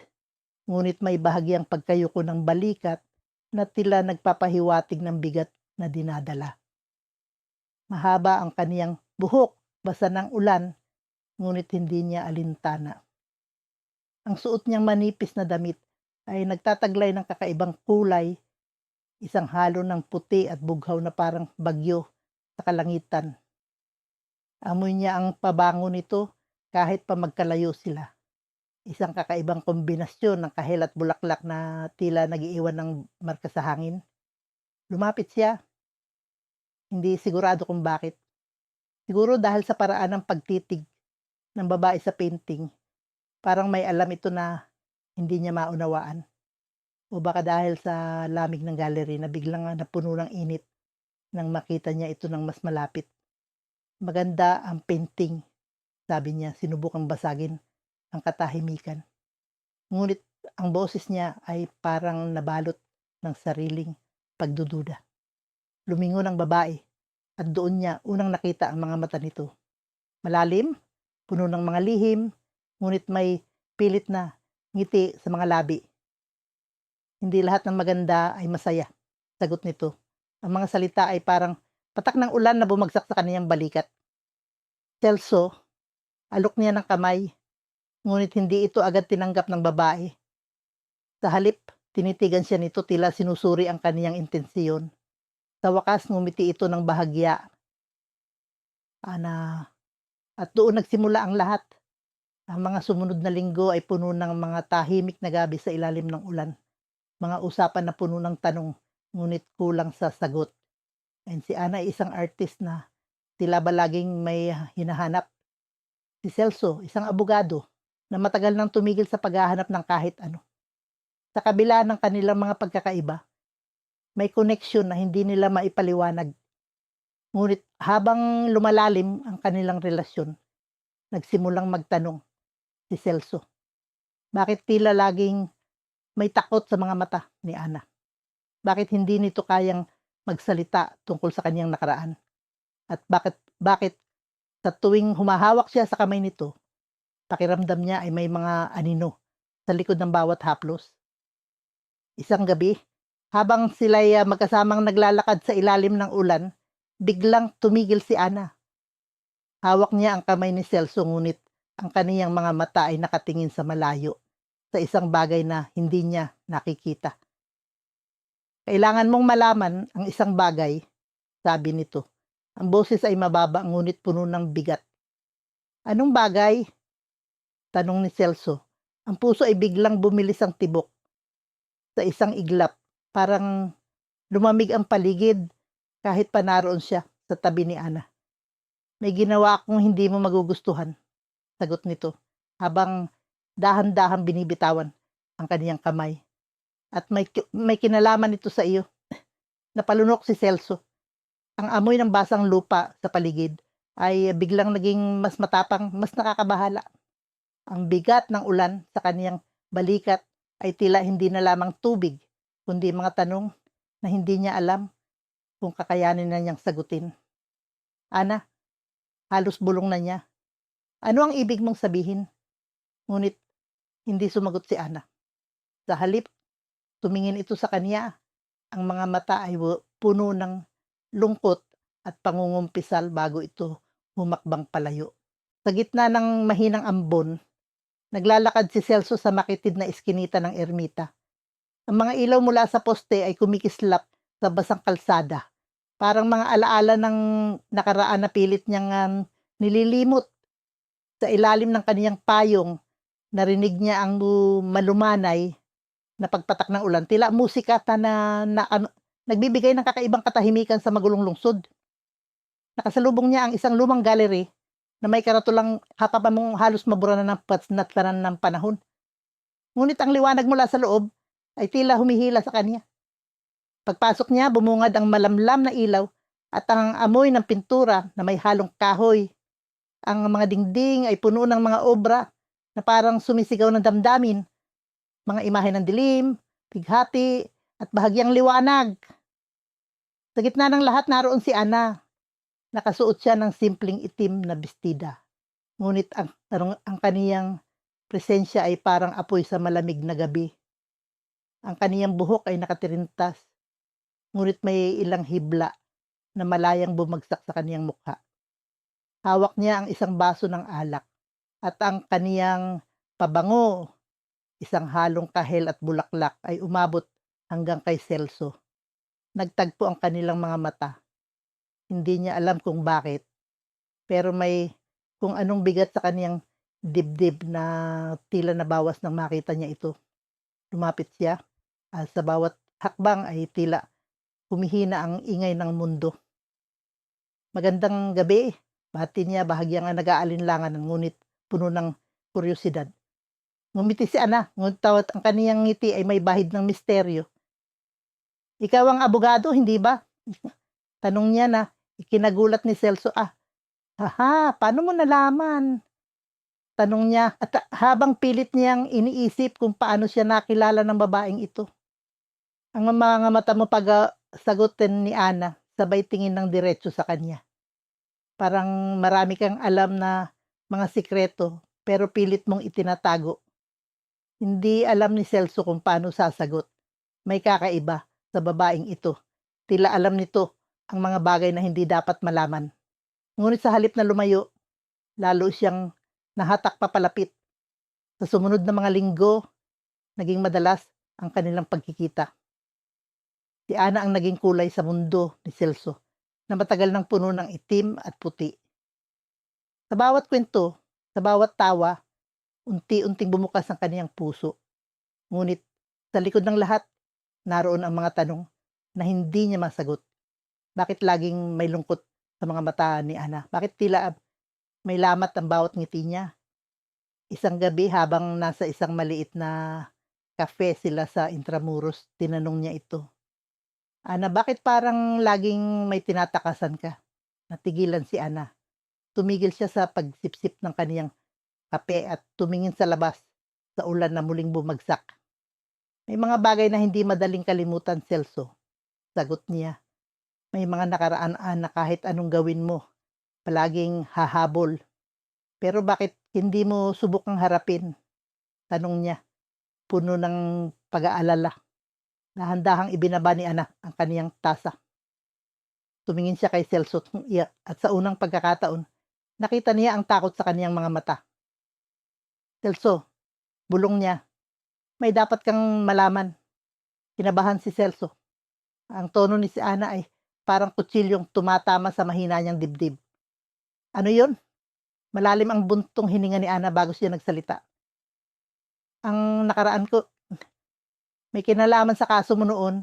ngunit may bahagyang pagkayuko ng balikat na tila nagpapahiwatig ng bigat na dinadala. Mahaba ang kaniyang buhok, basa ng ulan, ngunit hindi niya alintana. Ang suot niyang manipis na damit ay nagtataglay ng kakaibang kulay, isang halo ng puti at bughaw na parang bagyo sa kalangitan. Amoy niya ang pabango nito kahit pa magkalayo sila. Isang kakaibang kombinasyon ng kahel at bulaklak na tila nagiiwan ng marka sa hangin. Lumapit siya, hindi sigurado kung bakit. Siguro dahil sa paraan ng pagtitig ng babae sa painting, parang may alam ito na hindi niya maunawaan. O baka dahil sa lamig ng gallery na biglang napuno ng init nang makita niya ito ng mas malapit. Maganda ang painting, sabi niya, sinubukang basagin ang katahimikan. Ngunit ang boses niya ay parang nabalot ng sariling pagdududa. Lumingon ang babae at doon niya unang nakita ang mga mata nito. Malalim, puno ng mga lihim, ngunit may pilit na ngiti sa mga labi. Hindi lahat ng maganda ay masaya, sagot nito. Ang mga salita ay parang patak ng ulan na bumagsak sa kaniyang balikat. Celso, alok niya ng kamay, ngunit hindi ito agad tinanggap ng babae. Sa halip, tinitigan siya nito tila sinusuri ang kaniyang intensyon. Sa wakas, ngumiti ito ng bahagya. At doon nagsimula ang lahat. Ang mga sumunod na linggo ay puno ng mga tahimik na gabi sa ilalim ng ulan. Mga usapan na puno ng tanong, ngunit kulang sa sagot. And si Ana ay isang artist na tila ba laging may hinahanap. Si Celso, isang abogado na matagal nang tumigil sa paghahanap ng kahit ano. Sa kabila ng kanilang mga pagkakaiba, may connection na hindi nila maipaliwanag. Ngunit habang lumalalim ang kanilang relasyon, nagsimulang magtanong si Celso. Bakit tila laging may takot sa mga mata ni Ana? Bakit hindi nito kayang magsalita tungkol sa kanyang nakaraan? At bakit sa tuwing humahawak siya sa kamay nito, pakiramdam niya ay may mga anino sa likod ng bawat haplos? Isang gabi, habang sila'y magkasamang naglalakad sa ilalim ng ulan, biglang tumigil si Ana. Hawak niya ang kamay ni Celso, ngunit ang kaniyang mga mata ay nakatingin sa malayo, sa isang bagay na hindi niya nakikita. Kailangan mong malaman ang isang bagay, sabi nito. Ang boses ay mababa ngunit puno ng bigat. Anong bagay? Tanong ni Celso. Ang puso ay biglang bumilis ang tibok. Sa isang iglap, parang lumamig ang paligid kahit pa naroon siya sa tabi ni Ana. May ginawa akong hindi mo magugustuhan, sagot nito, habang dahan-dahan binibitawan ang kaniyang kamay. At may kinalaman ito sa iyo. Napalunok si Celso. Ang amoy ng basang lupa sa paligid ay biglang naging mas matapang, mas nakakabahala. Ang bigat ng ulan sa kaniyang balikat ay tila hindi na lamang tubig, kundi mga tanong na hindi niya alam kung kakayanin na niyang sagutin. Ana, halos bulong na niya. Ano ang ibig mong sabihin? Ngunit hindi sumagot si Ana. Sa halip, tumingin ito sa kanya. Ang mga mata ay puno ng lungkot at pangungumpisal bago ito humakbang palayo. Sa gitna ng mahinang ambon, naglalakad si Celso sa makitid na iskinita ng ermita. Ang mga ilaw mula sa poste ay kumikislap sa basang kalsada. Parang mga alaala ng nakaraan na pilit niyang nililimot. Sa ilalim ng kaniyang payong, narinig niya ang malumanay na pagpatak ng ulan. Tila musika nagbibigay ng kakaibang katahimikan sa magulong lungsod. Nakasalubong niya ang isang lumang gallery na may karatulang mong halos mabura na ng patnatanan ng panahon. Ngunit ang liwanag mula sa loob ay tila humihila sa kanya. Pagpasok niya, bumungad ang malamlam na ilaw at ang amoy ng pintura na may halong kahoy. Ang mga dingding ay puno ng mga obra na parang sumisigaw ng damdamin. Mga imahe ng dilim, bighati, at bahagyang liwanag. Sa gitna ng lahat naroon si Ana. Nakasuot siya ng simpleng itim na bestida. Ngunit ang kaniyang presensya ay parang apoy sa malamig na gabi. Ang kaniyang buhok ay nakatirintas, ngunit may ilang hibla na malayang bumagsak sa kaniyang mukha. Hawak niya ang isang baso ng alak at ang kaniyang pabango, isang halong kahel at bulaklak, ay umabot hanggang kay Celso. Nagtagpo ang kanilang mga mata. Hindi niya alam kung bakit, pero may kung anong bigat sa kaniyang dibdib na tila nabawas nang makita niya ito. Lumapit siya at sa bawat hakbang ay tila humihina ang ingay ng mundo. Magandang gabi, bati niya bahagyang nag-aalinlangan ngunit puno ng kuryosidad. Ngumiti si Ana, ngunit tawat ang kaniyang ngiti ay may bahid ng misteryo. Ikaw ang abogado, hindi ba? Tanong niya na ikinagulat ni Celso. "Haha, paano mo nalaman?" Tanong niya at habang pilit niyang iniisip kung paano siya nakilala ng babaeng ito. Ang mga mata mo sagutin ni Ana, sabay tingin ng diretso sa kanya. Parang marami kang alam na mga sikreto, pero pilit mong itinatago. Hindi alam ni Celso kung paano sasagot. May kakaiba sa babaeng ito. Tila alam nito ang mga bagay na hindi dapat malaman. Ngunit sa halip na lumayo, lalo siyang nahatak papalapit. Sa sumunod na mga linggo, naging madalas ang kanilang pagkikita. Si Ana ang naging kulay sa mundo ni Celso, na matagal ng puno ng itim at puti. Sa bawat kwento, sa bawat tawa, unti-unting bumukas ang kaniyang puso. Ngunit sa likod ng lahat, naroon ang mga tanong na hindi niya masagot. Bakit laging may lungkot sa mga mata ni Ana? Bakit tila may lamat ang bawat ngiti niya? Isang gabi habang nasa isang maliit na cafe sila sa Intramuros, tinanong niya ito. Ana, bakit parang laging may tinatakasan ka? Natigilan si Ana. Tumigil siya sa pagsipsip ng kaniyang kape at tumingin sa labas sa ulan na muling bumagsak. May mga bagay na hindi madaling kalimutan, Celso. Sagot niya. May mga nakaraan na kahit anong gawin mo, palaging hahabol. Pero bakit hindi mo subukang harapin? Tanong niya, puno ng pag-aalala. Dahan-dahang ibinaba ni Ana ang kaniyang tasa. Tumingin siya kay Celso at sa unang pagkakataon, nakita niya ang takot sa kaniyang mga mata. Celso, bulong niya, may dapat kang malaman. Kinabahan si Celso. Ang tono ni si Ana ay parang kutsilyong tumatama sa mahina niyang dibdib. Ano yun? Malalim ang buntong hininga ni Ana bago siya nagsalita. Ang nakaraan ko, may kinalaman sa kaso mo noon.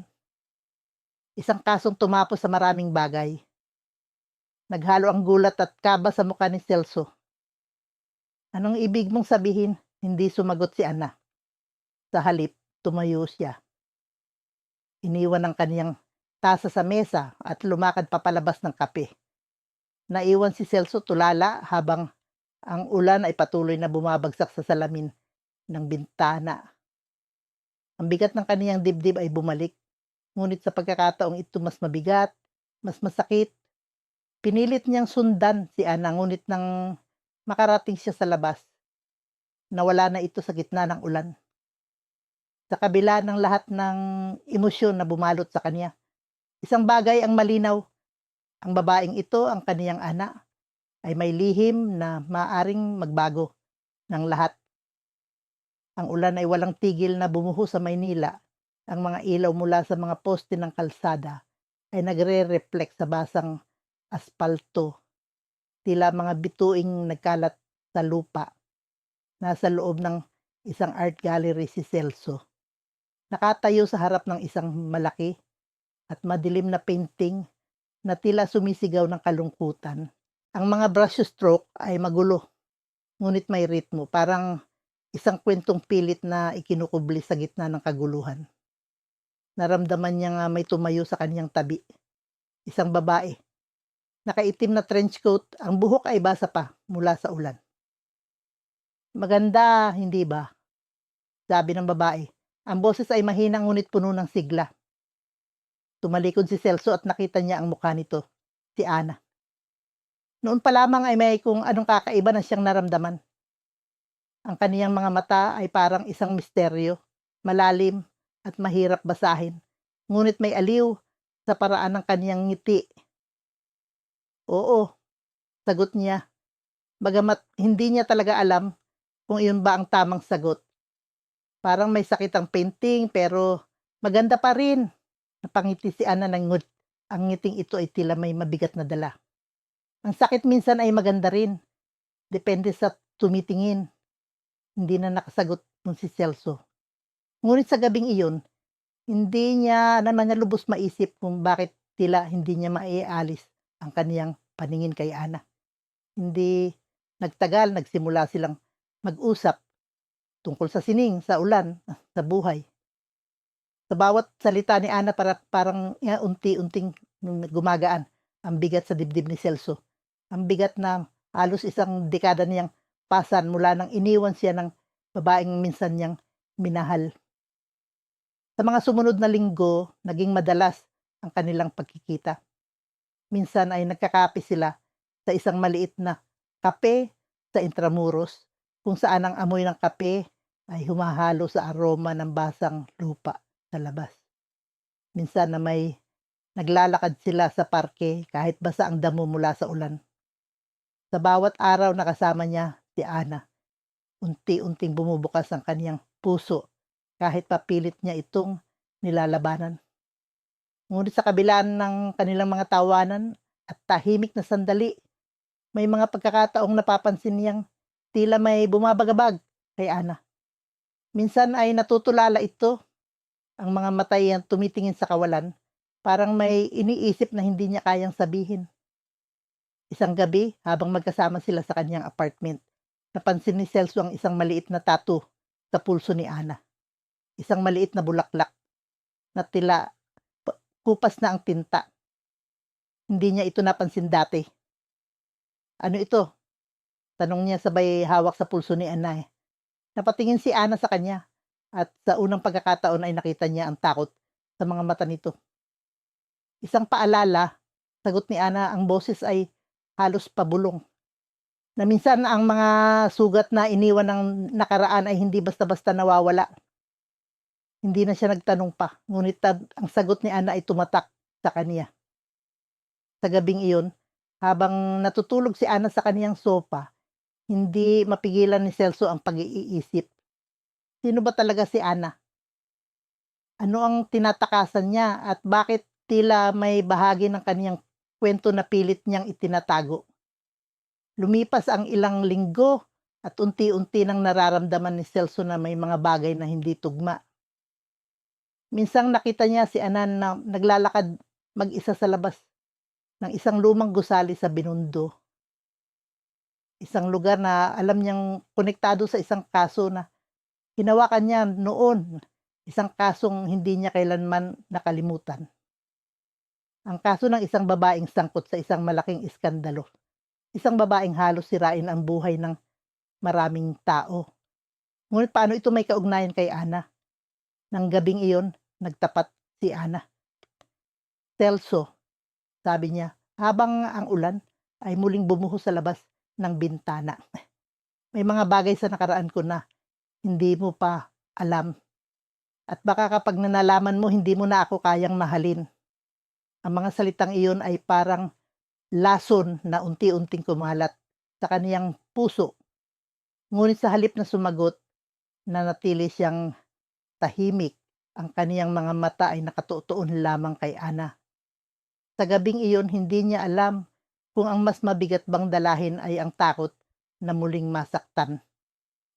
Isang kasong tumapos sa maraming bagay. Naghalo ang gulat at kaba sa mukha ni Celso. Anong ibig mong sabihin? Hindi sumagot si Ana. Sa halip, tumayo siya. Iniwan ang kaniyang tasa sa mesa at lumakad papalabas ng kape. Naiwan si Celso tulala habang ang ulan ay patuloy na bumabagsak sa salamin ng bintana. Ang bigat ng kaniyang dibdib ay bumalik. Ngunit sa pagkakataong ito mas mabigat, mas masakit. Pinilit niyang sundan si Ana ngunit nang makarating siya sa labas, nawala na ito sa gitna ng ulan. Sa kabila ng lahat ng emosyon na bumalot sa kanya, isang bagay ang malinaw. Ang babaeng ito, ang kaniyang Ana, ay may lihim na maaring magbago ng lahat. Ang ulan ay walang tigil na bumuho sa Maynila. Ang mga ilaw mula sa mga poste ng kalsada ay nagre-reflect sa basang aspalto. Tila mga bituing nagkalat sa lupa. Nasa loob ng isang art gallery si Celso. Nakatayo sa harap ng isang malaki at madilim na painting na tila sumisigaw ng kalungkutan. Ang mga brushstroke ay magulo, ngunit may ritmo, parang isang kwentong pilit na ikinukubli sa gitna ng kaguluhan. Naramdaman niya nga may tumayo sa kanyang tabi. Isang babae. Nakaitim na trench coat, ang buhok ay basa pa mula sa ulan. Maganda, hindi ba? Sabi ng babae. Ang boses ay mahina ngunit puno ng sigla. Tumalikod si Celso at nakita niya ang mukha nito, si Ana. Noon pa lamang ay may kung anong kakaiba na siyang naramdaman. Ang kaniyang mga mata ay parang isang misteryo, malalim at mahirap basahin. Ngunit may aliw sa paraan ng kaniyang ngiti. Oo, sagot niya. Bagamat hindi niya talaga alam kung iyon ba ang tamang sagot. Parang may sakit ang painting pero maganda pa rin. Napangiti si Ana ng ngud. Ang ngiting ito ay tila may mabigat na dala. Ang sakit minsan ay maganda rin. Depende sa tumitingin. Hindi na nakasagot nun si Celso. Ngunit sa gabing iyon, hindi niya naman niya lubos maisip kung bakit tila hindi niya maialis ang kaniyang paningin kay Ana. Hindi nagtagal, nagsimula silang mag-usap tungkol sa sining, sa ulan, sa buhay. Sa bawat salita ni Ana parang unti-unting gumagaan ang bigat sa dibdib ni Celso. Ang bigat na halos isang dekada niyang pasan mula nang iniwan siya ng babaeng minsan niyang minahal. Sa mga sumunod na linggo, naging madalas ang kanilang pagkikita. Minsan ay nagkakape sila sa isang maliit na kape sa Intramuros, kung saan ang amoy ng kape ay humahalo sa aroma ng basang lupa sa labas. Minsan na may naglalakad sila sa parke kahit basa ang damo mula sa ulan. Sa bawat araw na kasama niya si Ana, unti-unting bumubukas ang kaniyang puso kahit papilit niya itong nilalabanan. Ngunit sa kabila ng kanilang mga tawanan at tahimik na sandali, may mga pagkakataong napapansin niyang tila may bumabagabag kay Ana. Minsan ay natutulala ito, ang mga mata ay tumitingin sa kawalan, parang may iniisip na hindi niya kayang sabihin. Isang gabi, habang magkasama sila sa kanyang apartment, napansin ni Celso ang isang maliit na tattoo sa pulso ni Ana. Isang maliit na bulaklak na tila kupas na ang tinta. Hindi niya ito napansin dati. Ano ito? Tanong niya sabay hawak sa pulso ni Ana. Napatingin si Ana sa kanya at sa unang pagkakataon ay nakita niya ang takot sa mga mata nito. Isang paalala, sagot ni Ana, ang boses ay halos pabulong. Na minsan ang mga sugat na iniwan ng nakaraan ay hindi basta-basta nawawala. Hindi na siya nagtanong pa, ngunit ang sagot ni Ana ay tumatak sa kaniya. Sa gabing iyon, habang natutulog si Ana sa kaniyang sopa, hindi mapigilan ni Celso ang pag-iisip. Sino ba talaga si Ana? Ano ang tinatakasan niya at bakit tila may bahagi ng kaniyang kwento na pilit niyang itinatago? Lumipas ang ilang linggo at unti-unti nang nararamdaman ni Celso na may mga bagay na hindi tugma. Minsang nakita niya si Anan na naglalakad mag-isa sa labas ng isang lumang gusali sa Binondo. Isang lugar na alam niyang konektado sa isang kaso na hinawakan niya noon, isang kasong hindi niya kailanman nakalimutan. Ang kaso ng isang babaeng sangkot sa isang malaking iskandalo. Isang babaeng halos sirain ang buhay ng maraming tao. Ngunit paano ito may kaugnayan kay Ana? Nang gabing iyon, nagtapat si Ana. Celso, sabi niya, habang ang ulan ay muling bumuhos sa labas ng bintana. May mga bagay sa nakaraan ko na hindi mo pa alam. At baka kapag nalaman mo, hindi mo na ako kayang mahalin. Ang mga salitang iyon ay parang lason na unti-unting kumalat sa kaniyang puso. Ngunit sa halip na sumagot, nanatili siyang tahimik. Ang kaniyang mga mata ay nakatuon lamang kay Ana. Sa gabing iyon, hindi niya alam kung ang mas mabigat bang dalahin ay ang takot na muling masaktan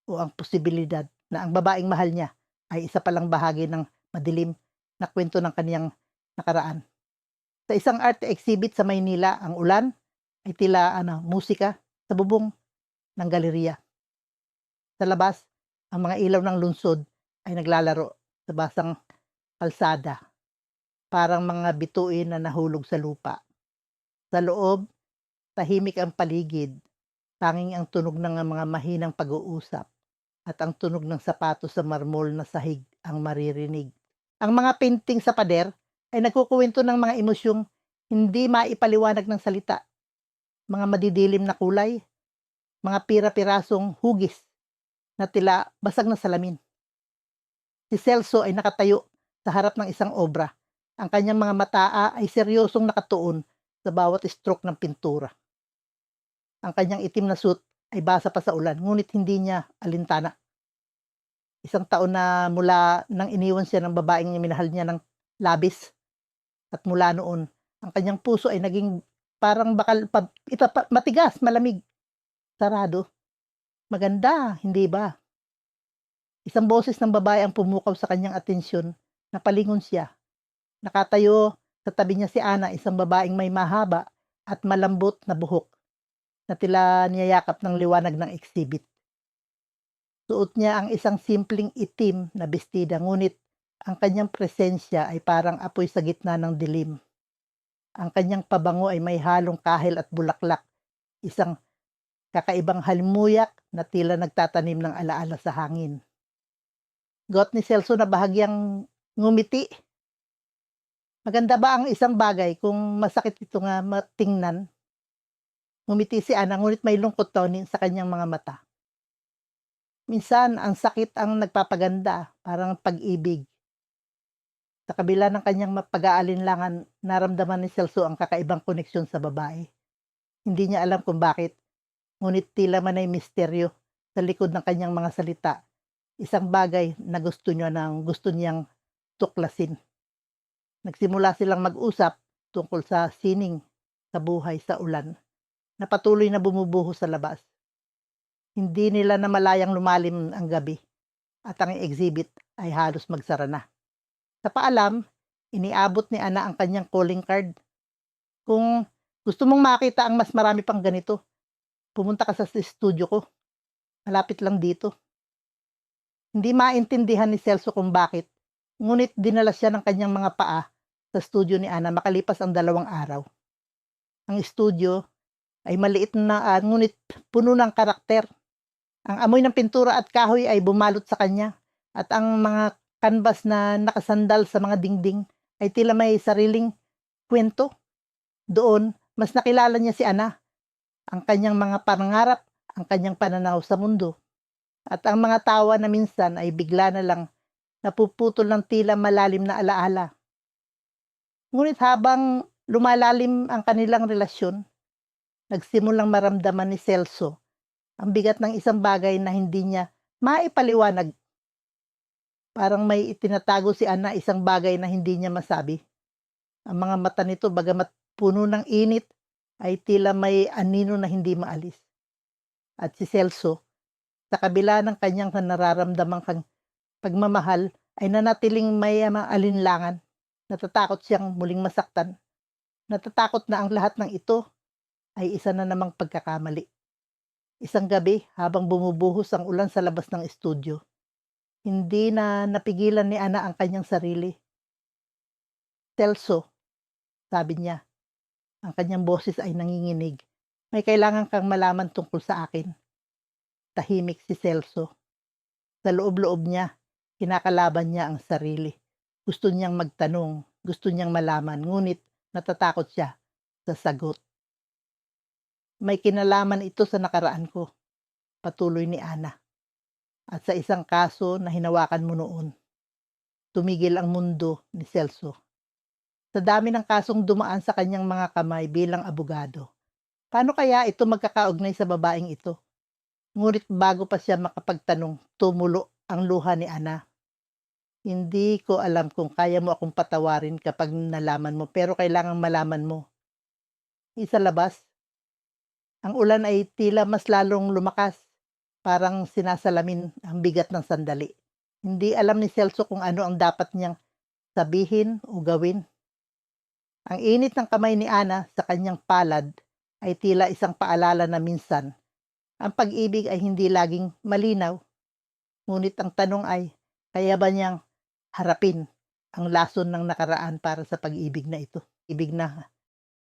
o ang posibilidad na ang babaeng mahal niya ay isa palang bahagi ng madilim na kwento ng kaniyang nakaraan. Sa isang art exhibit sa Maynila, ang ulan ay tila musika sa bubong ng galeriya. Sa labas, ang mga ilaw ng lungsod ay naglalaro sa basang kalsada, parang mga bituin na nahulog sa lupa. Sa loob, tahimik ang paligid, tanging ang tunog ng mga mahinang pag-uusap at ang tunog ng sapatos sa marmol na sahig ang maririnig. Ang mga painting sa pader ay nagkukuwento ng mga emosyong hindi maipaliwanag ng salita. Mga madidilim na kulay, mga pira-pirasong hugis na tila basag na salamin. Si Celso ay nakatayo sa harap ng isang obra. Ang kanyang mga mata ay seryosong nakatuon sa bawat stroke ng pintura. Ang kanyang itim na suit ay basa pa sa ulan, ngunit hindi niya alintana. Isang taon na mula nang iniwan siya ng babaeng minahal niya ng labis. At mula noon, ang kanyang puso ay naging parang bakal matigas, malamig, sarado. Maganda, hindi ba? Isang boses ng babae ang pumukaw sa kanyang atensyon. Napalingon siya. Nakatayo sa tabi niya si Ana, isang babaeng may mahaba at malambot na buhok na tila niyayakap ng liwanag ng exhibit. Suot niya ang isang simpleng itim na bestida, ngunit ang kanyang presensya ay parang apoy sa gitna ng dilim. Ang kanyang pabango ay may halong kahel at bulaklak isang kakaibang halimuyak na tila nagtatanim ng alaala sa hangin. Gout ni Celso na bahagyang ngumiti. Maganda ba ang isang bagay kung masakit ito nga tingnan? Ngumiti si Ana ngunit may lungkot tonin sa kanyang mga mata. Minsan ang sakit ang nagpapaganda, parang pag-ibig. Sa kabila ng kanyang pag-aalinlangan, naramdaman ni Celso ang kakaibang koneksyon sa babae. Hindi niya alam kung bakit, ngunit tila man ay misteryo sa likod ng kanyang mga salita. Isang bagay na gusto niyang tuklasin. Nagsimula silang mag-usap tungkol sa sining, sa buhay, sa ulan, na patuloy na bumubuho sa labas. Hindi nila namalayang lumalim ang gabi at ang exhibit ay halos magsara na. Sa paalam, iniabot ni Ana ang kanyang calling card. Kung gusto mong makita ang mas marami pang ganito, pumunta ka sa studio ko. Malapit lang dito. Hindi maintindihan ni Celso kung bakit, ngunit dinala siya ng kanyang mga paa sa studio ni Ana makalipas ang 2 araw. Ang studio ay maliit na ngunit puno ng karakter. Ang amoy ng pintura at kahoy ay bumalot sa kanya at ang mga canvas na nakasandal sa mga dingding ay tila may sariling kwento. Doon, mas nakilala niya si Ana, ang kanyang mga pangarap, ang kanyang pananaw sa mundo. At ang mga tawa na minsan ay bigla na lang napuputol ng tila malalim na alaala. Ngunit habang lumalalim ang kanilang relasyon, nagsimulang maramdaman ni Celso ang bigat ng isang bagay na hindi niya maipaliwanag. Parang may itinatago si Ana, isang bagay na hindi niya masabi. Ang mga mata nito, bagamat puno ng init, ay tila may anino na hindi maalis. At si Celso, sa kabila ng kanyang nararamdamang pagmamahal, ay nanatiling may alinlangan. Natatakot siyang muling masaktan. Natatakot na ang lahat ng ito ay isa na namang pagkakamali. Isang gabi, habang bumubuhos ang ulan sa labas ng estudyo, hindi na napigilan ni Ana ang kanyang sarili. Celso, sabi niya, ang kanyang boses ay nanginginig. May kailangan kang malaman tungkol sa akin. Tahimik si Celso. Sa loob-loob niya, kinakalaban niya ang sarili. Gusto niyang magtanong, gusto niyang malaman, ngunit natatakot siya sa sagot. May kinalaman ito sa nakaraan ko, patuloy ni Ana. At sa isang kaso na hinawakan mo noon. Tumigil ang mundo ni Celso. Sa dami ng kasong dumaan sa kanyang mga kamay bilang abogado. Paano kaya ito magkakaugnay sa babaeng ito? Ngunit bago pa siya makapagtanong, tumulo ang luha ni Ana. Hindi ko alam kung kaya mo akong patawarin kapag nalaman mo, pero kailangang malaman mo. Sa labas, ang ulan ay tila mas lalong lumakas, parang sinasalamin ang bigat ng sandali. Hindi alam ni Celso kung ano ang dapat niyang sabihin o gawin. Ang init ng kamay ni Ana sa kanyang palad ay tila isang paalala na minsan, ang pag-ibig ay hindi laging malinaw. Ngunit ang tanong ay, kaya ba niyang harapin ang lason ng nakaraan para sa pag-ibig na ito? Ibig na